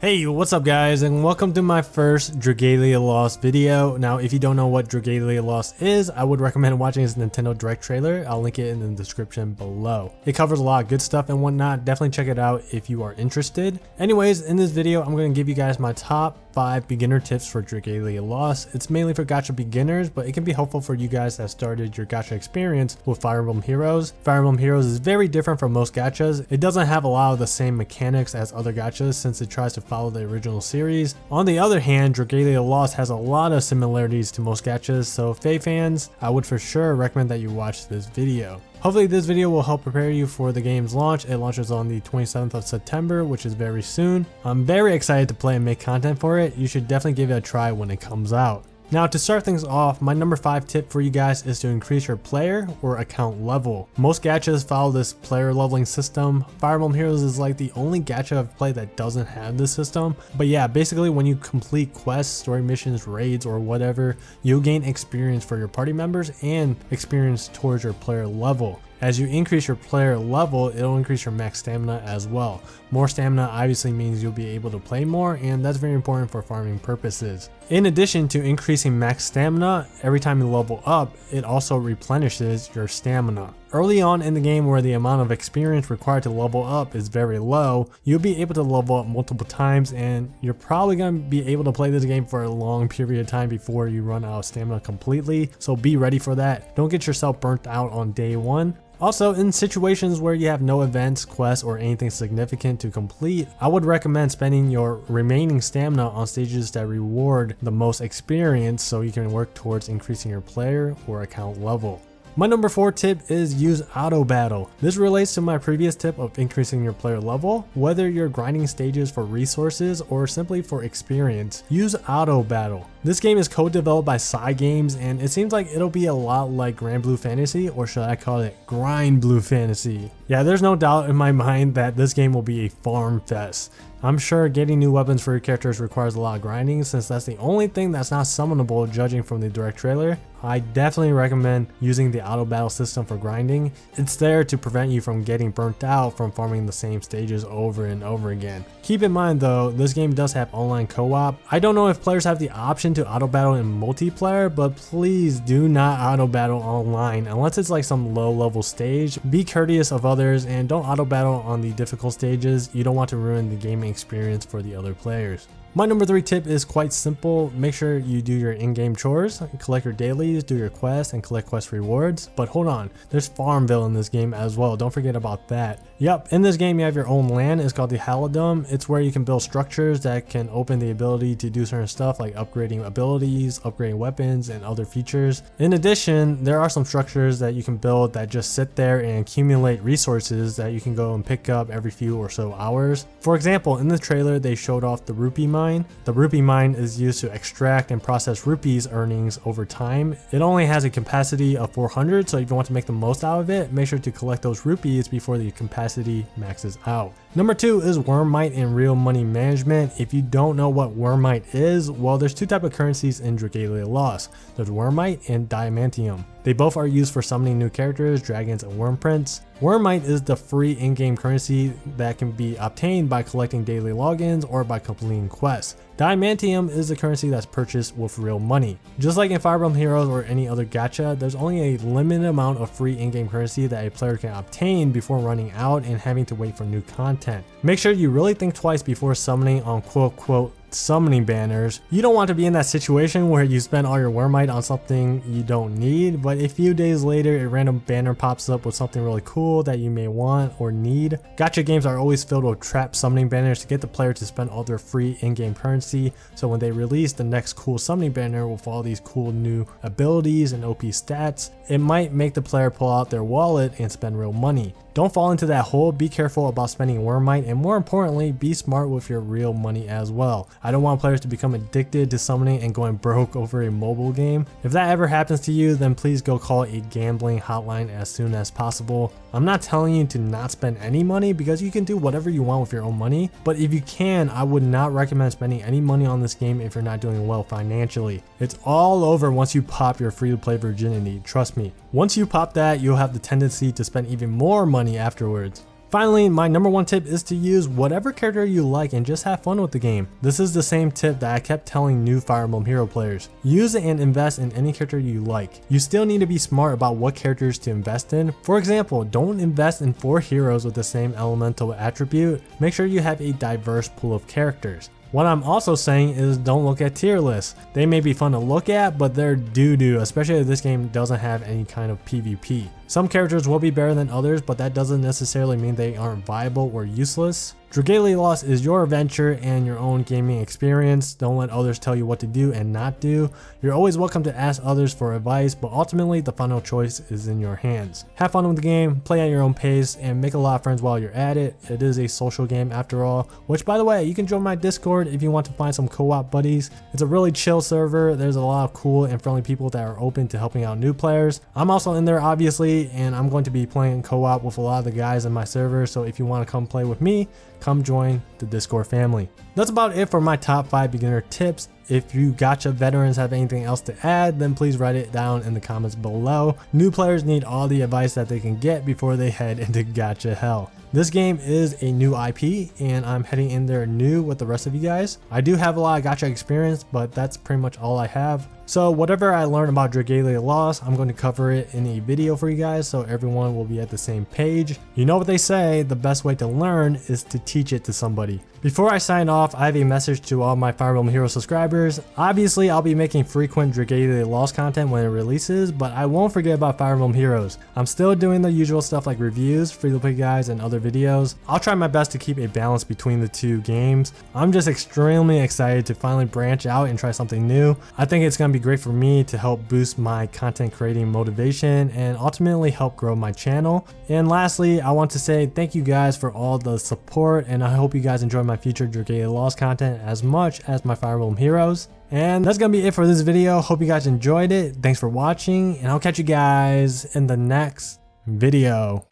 Hey, what's up guys, and welcome to my first Dragalia Lost video. Now, if you don't know what Dragalia Lost is, I would recommend watching this Nintendo Direct trailer. I'll link it in the description below. It covers a lot of good stuff and whatnot. Definitely check it out if you are interested. Anyways, in this video, I'm going to give you guys my top 5 beginner tips for Dragalia Lost. It's mainly for gacha beginners, but it can be helpful for you guys that started your gacha experience with Fire Emblem Heroes. Fire Emblem Heroes is very different from most gachas. It doesn't have a lot of the same mechanics as other gachas since it tries to follow the original series. On the other hand, Dragalia Lost has a lot of similarities to most gachas, so Fae fans, I would for sure recommend that you watch this video. Hopefully this video will help prepare you for the game's launch. It launches on the 27th of September, which is very soon. I'm very excited to play and make content for it. You should definitely give it a try when it comes out. Now, to start things off, my number 5 tip for you guys is to increase your player or account level. Most gachas follow this player leveling system. Fire Emblem Heroes is like the only gacha I've played that doesn't have this system. But yeah, basically when you complete quests, story missions, raids, or whatever, you'll gain experience for your party members and experience towards your player level. As you increase your player level, it'll increase your max stamina as well. More stamina obviously means you'll be able to play more, and that's very important for farming purposes. In addition to increasing max stamina, every time you level up, it also replenishes your stamina. Early on in the game, where the amount of experience required to level up is very low, you'll be able to level up multiple times, and you're probably going to be able to play this game for a long period of time before you run out of stamina completely, so be ready for that. Don't get yourself burnt out on day one. Also, in situations where you have no events, quests, or anything significant to complete, I would recommend spending your remaining stamina on stages that reward the most experience so you can work towards increasing your player or account level. My number 4 tip is use auto battle. This relates to my previous tip of increasing your player level. Whether you're grinding stages for resources or simply for experience, use auto battle. This game is co-developed by Games, and it seems like it'll be a lot like Grand Blue Fantasy, or should I call it Grind Blue Fantasy. Yeah, there's no doubt in my mind that this game will be a farm fest. I'm sure getting new weapons for your characters requires a lot of grinding, since that's the only thing that's not summonable judging from the direct trailer. I definitely recommend using the auto battle system for grinding. It's there to prevent you from getting burnt out from farming the same stages over and over again. Keep in mind though, this game does have online co-op. I don't know if players have the option to auto battle in multiplayer, but please do not auto battle online unless it's like some low level stage. Be courteous of others and don't auto battle on the difficult stages. You don't want to ruin the gaming experience for the other players. My number 3 tip is quite simple. Make sure you do your in-game chores, collect your dailies, do your quests, and collect quest rewards. But hold on, there's Farmville in this game as well. Don't forget about that. Yep, in this game you have your own land. It's called the Halidome. It's where you can build structures that can open the ability to do certain stuff like upgrading abilities, upgrading weapons, and other features. In addition, there are some structures that you can build that just sit there and accumulate resources that you can go and pick up every few or so hours. For example, in the trailer they showed off the rupee mine. The rupee mine is used to extract and process rupees earnings over time. It only has a capacity of 400, so if you want to make the most out of it, make sure to collect those rupees before the capacity maxes out. Number 2 is Wormite and real money management. If you don't know what Wormite is, well, there's 2 types of currencies in Dragalia Lost. There's Wormite and Diamantium. They both are used for summoning new characters, dragons, and worm prints. Wormite is the free in-game currency that can be obtained by collecting daily logins or by completing quests. Diamantium is the currency that's purchased with real money. Just like in Fire Emblem Heroes or any other gacha, there's only a limited amount of free in-game currency that a player can obtain before running out and having to wait for new content. Make sure you really think twice before summoning on quote-unquote summoning banners. You don't want to be in that situation where you spend all your Wormite on something you don't need, but a few days later a random banner pops up with something really cool that you may want or need. Gacha games are always filled with trap summoning banners to get the player to spend all their free in-game currency, so when they release the next cool summoning banner with all these cool new abilities and OP stats, it might make the player pull out their wallet and spend real money. Don't fall into that hole. Be careful about spending Wormite, and more importantly, be smart with your real money as well. I don't want players to become addicted to summoning and going broke over a mobile game. If that ever happens to you, then please go call a gambling hotline as soon as possible. I'm not telling you to not spend any money, because you can do whatever you want with your own money, but if you can, I would not recommend spending any money on this game if you're not doing well financially. It's all over once you pop your free-to-play virginity, trust me. Once you pop that, you'll have the tendency to spend even more money afterwards. Finally, my number one tip is to use whatever character you like and just have fun with the game. This is the same tip that I kept telling new Fire Emblem Hero players. Use it and invest in any character you like. You still need to be smart about what characters to invest in. For example, don't invest in 4 heroes with the same elemental attribute. Make sure you have a diverse pool of characters. What I'm also saying is don't look at tier lists. They may be fun to look at, but they're doo-doo, especially if this game doesn't have any kind of PvP. Some characters will be better than others, but that doesn't necessarily mean they aren't viable or useless. Dragalia Lost is your adventure and your own gaming experience. Don't let others tell you what to do and not do. You're always welcome to ask others for advice, but ultimately the final choice is in your hands. Have fun with the game, play at your own pace, and make a lot of friends while you're at it. It is a social game after all, which by the way, you can join my Discord if you want to find some co-op buddies. It's a really chill server. There's a lot of cool and friendly people that are open to helping out new players. I'm also in there obviously, and I'm going to be playing co-op with a lot of the guys in my server, so if you want to come play with me, come join the Discord family. That's about it for my top 5 beginner tips. If you gacha veterans have anything else to add, then please write it down in the comments below. New players need all the advice that they can get before they head into gacha hell. This game is a new IP and I'm heading in there new with the rest of you guys. I do have a lot of gacha experience, but that's pretty much all I have. So whatever I learned about Dragalia Lost, I'm going to cover it in a video for you guys so everyone will be at the same page. You know what they say, the best way to learn is to teach it to somebody. Before I sign off, I have a message to all my Fire Emblem Hero subscribers. Obviously, I'll be making frequent Dragalia Lost content when it releases, but I won't forget about Fire Emblem Heroes. I'm still doing the usual stuff like reviews, free-to-play guides, and other videos. I'll try my best to keep a balance between the two games. I'm just extremely excited to finally branch out and try something new. I think it's going to be great for me to help boost my content creating motivation and ultimately help grow my channel. And lastly, I want to say thank you guys for all the support, and I hope you guys enjoy my future Dragalia Lost content as much as my Fire Emblem Heroes. And that's gonna be it for this video. Hope you guys enjoyed it. Thanks for watching, and I'll catch you guys in the next video.